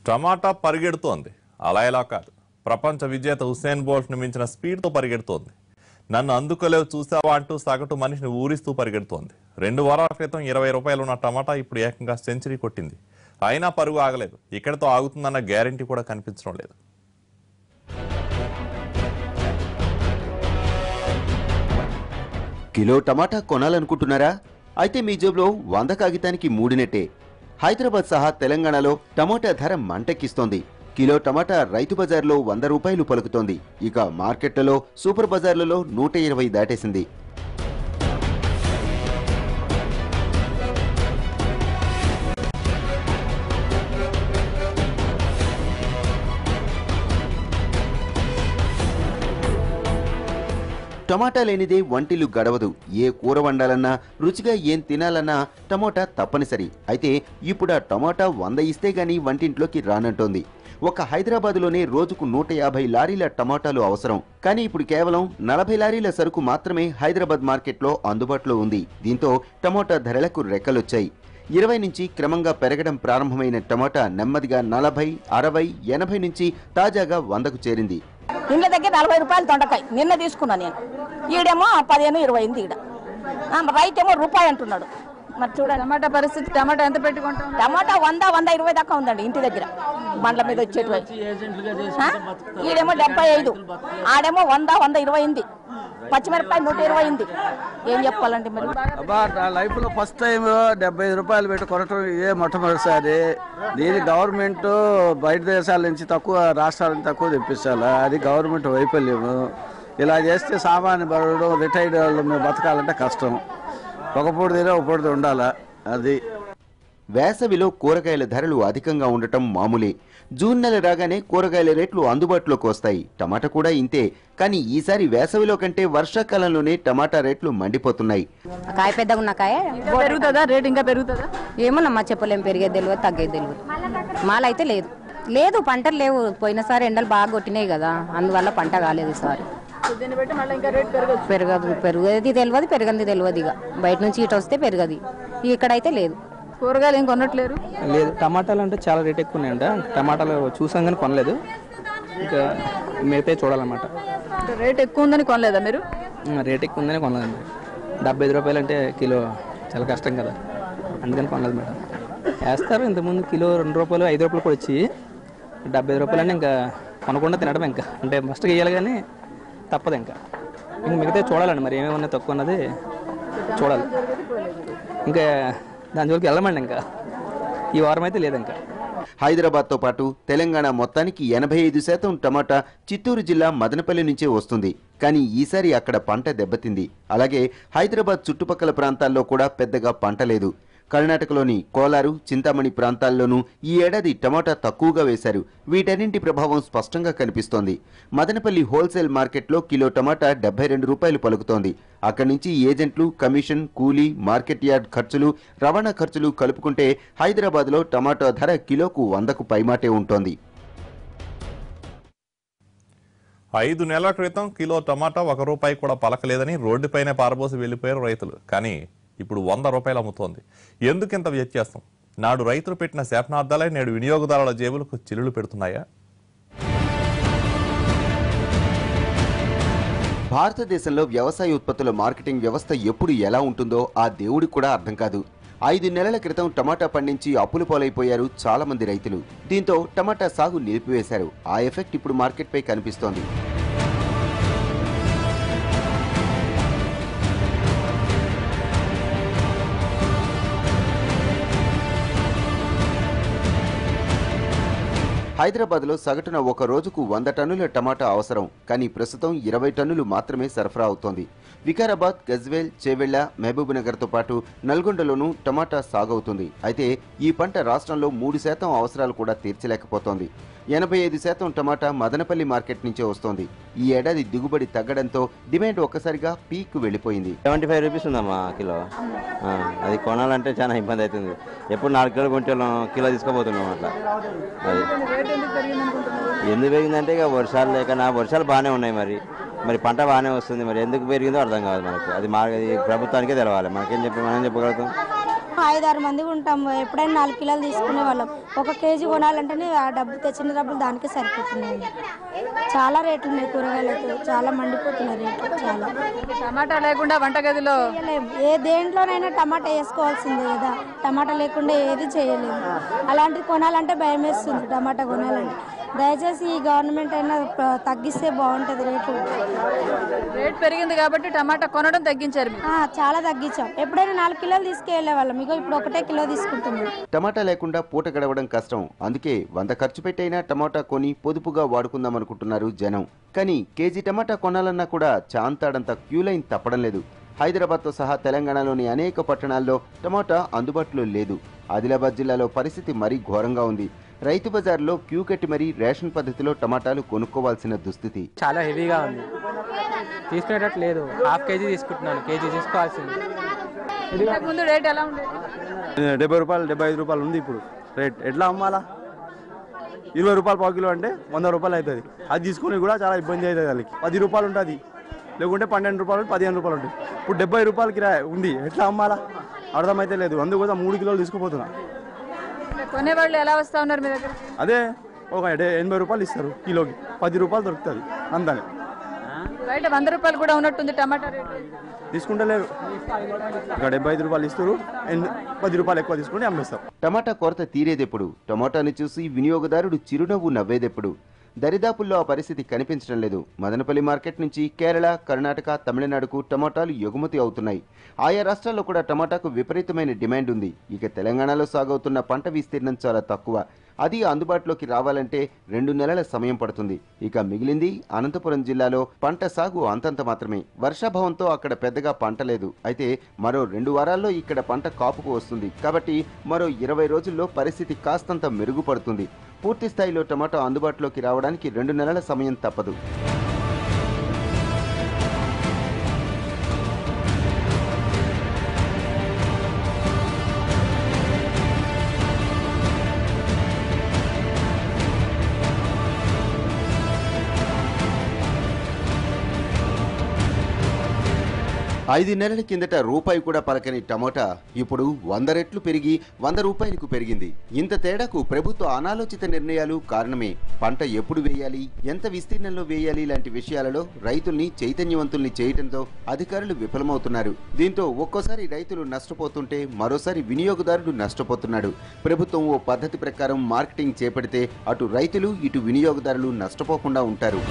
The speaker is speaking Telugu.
టమాటా పరిగెడుతోంది. అలా ఎలా కాదు, ప్రపంచ విజేత హుస్సేన్ బోల్ట్ను మించిన స్పీడ్తో పరిగెడుతోంది. నన్ను అందుకోలేవు చూసావా అంటూ సగటు మనిషిని ఊరిస్తూ పరిగెడుతోంది. 2 వారాల క్రితం 20 రూపాయలు ఉన్న టమాటా ఇప్పుడు ఏకంగా సెంచరీ కొట్టింది. అయినా పరుగు ఆగలేదు. ఇక్కడితో ఆగుతుందన్న గ్యారెంటీ కూడా కనిపించడం లేదు. కిలో టమాటా కొనాలనుకుంటున్నారా? అయితే మీ జేబులో 100 కాగితానికి 3 నెట్టే. హైదరాబాద్ సహా తెలంగాణలో టమాటా ధర మంటెక్కిస్తోంది. కిలో టమాటా రైతు బజార్లో 100 రూపాయలు పలుకుతోంది. ఇక మార్కెట్లలో, సూపర్ బజార్లలో 120 దాటేసింది. టమాటా లేనిదే వంటిల్లు గడవదు. ఏ కూర వండాలన్నా, రుచిగా ఏం తినాలన్నా టమాటా తప్పనిసరి. అయితే ఇప్పుడు ఆ టమాటా 100 ఇస్తే గానీ వంటింట్లోకి రానంటోంది. ఒక హైదరాబాద్లోనే రోజుకు 150 లారీల టమాటాలు అవసరం. కానీ ఇప్పుడు కేవలం 40 లారీల సరుకు మాత్రమే హైదరాబాద్ మార్కెట్లో అందుబాటులో ఉంది. దీంతో టమాటా ధరలకు రెక్కలొచ్చాయి. 20 నుంచి క్రమంగా పెరగడం ప్రారంభమైన టమాటా నెమ్మదిగా 40, 60, 80 నుంచి తాజాగా 100కు చేరింది. ఇండ్ల దగ్గర 40 రూపాయలు దొండకాయ నిన్న తీసుకున్నా నేను. ఈడేమో 15, 20 ఈడ. రైతేమో రూపాయి అంటున్నాడు. మరి చూడండి టమాటా పరిస్థితి. టమాటా ఎంత పెట్టుకుంటాం? టమాటా 100, 120 దాకా ఉందండి ఇంటి దగ్గర. బండ్ల మీద వచ్చేటివి. ఈడేమో 75, ఆడేమో 100, 120. పచ్చిమిరపకాయ 120. ఏం చెప్పాలండి మరి? నా లైఫ్ లో ఫస్ట్ టైం 75 రూపాయలు పెట్టి కొనటం ఇదే మొట్టమొదటిసారి. దీని గవర్నమెంట్ బయట దేశాల నుంచి తక్కువ, రాష్ట్రాల నుంచి తక్కువ తెప్పించాలి. అది గవర్నమెంట్ వైఫల్యము. ఇలా చేస్తే సామాన్య బరుడు, రిటైర్డ్ వాళ్ళు మేము బతకాలంటే కష్టం. ఒక పూట తినే ఒక పూట ఉండాలా. అది వేసవిలో కూరగాయల ధరలు అధికంగా ఉండటం మామూలే. జూన్ నెల రాగానే కూరగాయల రేట్లు అందుబాటులోకి వస్తాయి. టమాటా కూడా ఇంతే. కానీ ఈసారి వేసవిలో కంటే వర్షాకాలంలోనే టమాటా రేట్లు మండిపోతున్నాయి. కాయ పెద్దగా ఉన్న కాయ పెరుగుతుందా? రేట్ ఇంకా పెరుగుతుందా? ఏమోనమ్మా చెప్పలేం. పెరిగేది తెలియదు, తగ్గేది తెలియదు. మాలైతే లేదు పంటలు లేవు. పోయినసారి ఎండలు బాగా కొట్టినాయి కదా, అందువల్ల పంట కాలేదు ఈసారి. దీన్ని బట్టి మళ్ళీ ఇంకా రేట్ పెరిగేది తెలియదు, పెరగంది తెలియదు. ఇక బయట నుంచి ఇటు వస్తే పెరగది, ఇక్కడైతే లేదు. కూరగాయలు ఏం కొనట్లేరు? లేదు, టమాటాలు అంటే చాలా రేట్ ఎక్కువ ఉన్నాయంట. టమాటాలు చూసాం కానీ కొనలేదు. ఇంకా మిగతా చూడాలన్నమాట. రేట్ ఎక్కువ ఉందని కొనలేదా మీరు? రేట్ ఎక్కువ ఉందని కొనలేదండి. 75 రూపాయలు అంటే కిలో చాలా కష్టం కదా, అందుకని కొనలేదు మేడం. వేస్తారు ఇంతకుముందు కిలో 2 రూపాయలు, 5 రూపాయలు కూడా వచ్చి 75 రూపాయలు అంటే ఇంకా కొనకుండా తినడం. ఇంకా అంటే మస్ట్గా వేయాలి కానీ తప్పదు. ఇంకా మిగతా చూడాలండి మరి ఏమేమి ఉన్నాయి తక్కువ అన్నది చూడాలి. ఇంకా దాని జోలికి వెళ్ళమండి. ఇంకా ఈ వారం అయితే లేదు. ఇంకా హైదరాబాద్తో పాటు తెలంగాణ మొత్తానికి 85% టమాటా చిత్తూరు జిల్లా మదనపల్లి నుంచే వస్తుంది. కానీ ఈసారి అక్కడ పంట దెబ్బతింది. అలాగే హైదరాబాద్ చుట్టుపక్కల ప్రాంతాల్లో కూడా పెద్దగా పంట లేదు. కర్ణాటకలోని కోలారు, చింతామణి ప్రాంతాల్లోనూ ఈ ఏడాది టమాటా తక్కువగా వేశారు. వీటన్నింటి ప్రభావం స్పష్టంగా కనిపిస్తోంది. మదనపల్లి హోల్సేల్ మార్కెట్లో కిలో టమాటా 72 రూపాయలు పలుకుతోంది. అక్కడి నుంచి ఏజెంట్లు, కమిషన్, కూలీ, మార్కెట్ యార్డ్ ఖర్చులు, రవాణా ఖర్చులు కలుపుకుంటే హైదరాబాద్లో టమాటా ధర కిలోకు 100కు పైమాటే ఉంటోంది. 5 నెలల క్రితం కిలో టమాటా 1 రూపాయి కూడా పలకలేదని రోడ్డుపైనే పారబోసి వెళ్లిపోయారు రైతులు. కానీ ఇప్పుడు 100 రూపాయలు అమ్ముతోంది. ఎందుకింత వ్యత్యాసం? నాడు రైతులు పెట్టిన శాపనార్థాలే నేడు వినియోగదారుల జేబులకు చిల్లులు పెడుతున్నాయా? భారతదేశంలో వ్యవసాయ ఉత్పత్తుల మార్కెటింగ్ వ్యవస్థ ఎప్పుడు ఎలా ఉంటుందో ఆ దేవుడికి కూడా అర్థం కాదు. 5 నెలల క్రితం టమాటా పండించి అప్పులు పాలైపోయారు చాలా మంది రైతులు. దీంతో టమాటా సాగు నిలిపివేశారు. ఆ ఎఫెక్ట్ ఇప్పుడు మార్కెట్పై కనిపిస్తోంది. హైదరాబాద్లో సగటున ఒక రోజుకు 100 టన్నుల టమాటా అవసరం. కానీ ప్రస్తుతం 20 టన్నులు మాత్రమే సరఫరా అవుతోంది. వికారాబాద్, గజ్వేల్, చేవెళ్ల, మహబూబ్నగర్తో పాటు నల్గొండలోనూ టమాటా సాగవుతుంది. అయితే ఈ పంట రాష్ట్రంలో 3% అవసరాలు కూడా తీర్చలేకపోతోంది. 85% టమాటా మదనపల్లి మార్కెట్ నుంచే వస్తోంది. ఈ ఏడాది దిగుబడి తగ్గడంతో డిమాండ్ ఒక్కసారిగా పీక్ వెళ్ళిపోయింది. 75 రూపీస్ ఉందమ్మా కిలో. అది కొనాలంటే చాలా ఇబ్బంది అవుతుంది. ఎప్పుడు 4 కిలోలు కొంటే కిలో తీసుకోబోతున్నాం అట్లా. అది ఎందుకు పెరిగిందంటే ఇక వర్షాలు లేక, వర్షాలు బాగానే ఉన్నాయి. మరి పంట బాగానే వస్తుంది. మరి ఎందుకు పెరిగిందో అర్థం కాదు మనకు. అది ప్రభుత్వానికే తెలవాలి. మనం చెప్పగలుగుతాం. 5-6 మంది ఉంటాం. ఎప్పుడైనా 4 కిలోలు తీసుకునే వాళ్ళం. ఒక కేజీ కొనాలంటేనే ఆ డబ్బు తెచ్చిన డబ్బులు దానికే సరిపోతున్నాయి. చాలా రేట్లు ఉన్నాయి కూరగాయలతో, చాలా మండిపోతున్నాయి రేట్లు చాలా. టమాటా లేకుండా వంటగదిలో ఏ దేంట్లోనైనా టమాటా వేసుకోవాల్సిందే కదా, టమాటా లేకుండా ఏది చేయలేము. అలాంటిది కొనాలంటే భయం వేస్తుంది టమాటా కొనాలంటే. దయచేసి ఈ గవర్నమెంట్ అయినా తగ్గిస్తే బాగుంటుంది రేట్లు. రేట్ పెరిగింది కాబట్టి టమాటా కొనడం తగ్గించారు మీరు. చాలా తగ్గించాం. ఎప్పుడైనా 4 కిలోలు తీసుకెళ్లే వాళ్ళం, ఇగో ఇప్పుడు 1 కిలో తీసుకుంటున్నాం. టమాటా లేకుండా పూట గడవడం కష్టం. అందుకే 100 ఖర్చు పెట్టైనా టమాటా కొని పొదుపుగా వాడుకుందాం అనుకుంటున్నారు జనం. కానీ కేజీ టమాటా కొనాలన్నా కూడా చాంతాడంత క్యూ లైన్ తప్పడం లేదు. హైదరాబాద్తో సహా తెలంగాణలోని అనేక పట్టణాల్లో టమాటా అందుబాటులో లేదు. ఆదిలాబాద్ జిల్లాలో పరిస్థితి మరీ ఘోరంగా ఉంది. రైతు బజార్లో క్యూ కట్టి మరీ రేషన్ పద్ధతిలో టమాటాలు కొనుక్కోవాల్సిన దుస్థితి. చాలా హెవీగా ఉంది, తీసుకునేటట్టు లేదు. హాఫ్ కేజీ తీసుకుంటున్నాను, కేజీ తీసుకోవాల్సింది. ముందు రేట్ ఎలా ఉండేది? 70 రూపాయలు 75 రూపాయలు ఉంది ఇప్పుడు రేట్. ఎట్లా అమ్మాలా? 20 రూపాయలు పావు కిలో అంటే 100 రూపాయలు అవుతుంది. అది తీసుకుని కూడా చాలా ఇబ్బంది అవుతుంది. వాళ్ళకి 10 రూపాయలు ఉంటుంది, లేకుంటే 12 రూపాయలు 15 రూపాయలు ఉంటుంది. ఇప్పుడు 70 రూపాయలు కిరాయి ఉంది, ఎట్లా అమ్మాలా అర్థమైతే లేదు. అందుకోసం 3 కిలోలు తీసుకుపోతున్నా. కొనేవాళ్ళు ఎలా వస్తా ఉన్నారు మీ దగ్గర? అదే ఒక 80 రూపాయలు ఇస్తారు కిలోకి, 10 రూపాయలు దొరుకుతుంది అంతానే. బయట 100 రూపాయలు కూడా ఉన్నట్టుంది టమాటా రేటు. తీసుకుంటలేరు, ఇక్కడ 75 రూపాయలు ఇస్తారు, 10 రూపాయలు ఎక్కువ తీసుకుని అమ్మేస్తారు. టమాటా కొరత తీరేదెప్పుడు? టమాటాని చూసి వినియోగదారుడు చిరునవ్వు నవ్వేదెప్పుడు? దరిదాపుల్లో ఆ పరిస్థితి కనిపించడం లేదు. మదనపల్లి మార్కెట్ నుంచి కేరళ, కర్ణాటక, తమిళనాడుకు టమాటాలు ఎగుమతి అవుతున్నాయి. ఆయా రాష్ట్రాల్లో కూడా టమాటాకు విపరీతమైన డిమాండ్ ఉంది. ఇక తెలంగాణలో సాగవుతున్న పంట విస్తీర్ణం చాలా తక్కువ. అది అందుబాటులోకి రావాలంటే 2 నెలల సమయం పడుతుంది. ఇక మిగిలింది అనంతపురం జిల్లాలో పంట సాగు అంతంత మాత్రమే. వర్షాభావంతో అక్కడ పెద్దగా పంట లేదు. అయితే మరో 2 వారాల్లో ఇక్కడ పంట కాపుకు వస్తుంది. కాబట్టి మరో 20 రోజుల్లో పరిస్థితి కాస్తంత మెరుగుపడుతుంది. పూర్తి స్థాయిలో టమాటా అందుబాటులోకి రావడానికి 2 నెలల సమయం తప్పదు. ఐదు నెలల కిందట రూపాయి కూడా పలకని టమోటా ఇప్పుడు 100 రెట్లు పెరిగి 100 రూపాయలకు పెరిగింది. ఇంత తేడాకు ప్రభుత్వ అనాలోచిత నిర్ణయాలు కారణమే. పంట ఎప్పుడు వేయాలి, ఎంత విస్తీర్ణంలో వేయాలి లాంటి విషయాలలో రైతుల్ని చైతన్యవంతుల్ని చేయడంతో అధికారులు విఫలమవుతున్నారు. దీంతో ఒక్కోసారి రైతులు నష్టపోతుంటే మరోసారి వినియోగదారుడు నష్టపోతున్నాడు. ప్రభుత్వం ఓ పద్ధతి ప్రకారం మార్కెటింగ్ చేపడితే అటు రైతులు ఇటు వినియోగదారులు నష్టపోకుండా ఉంటారు.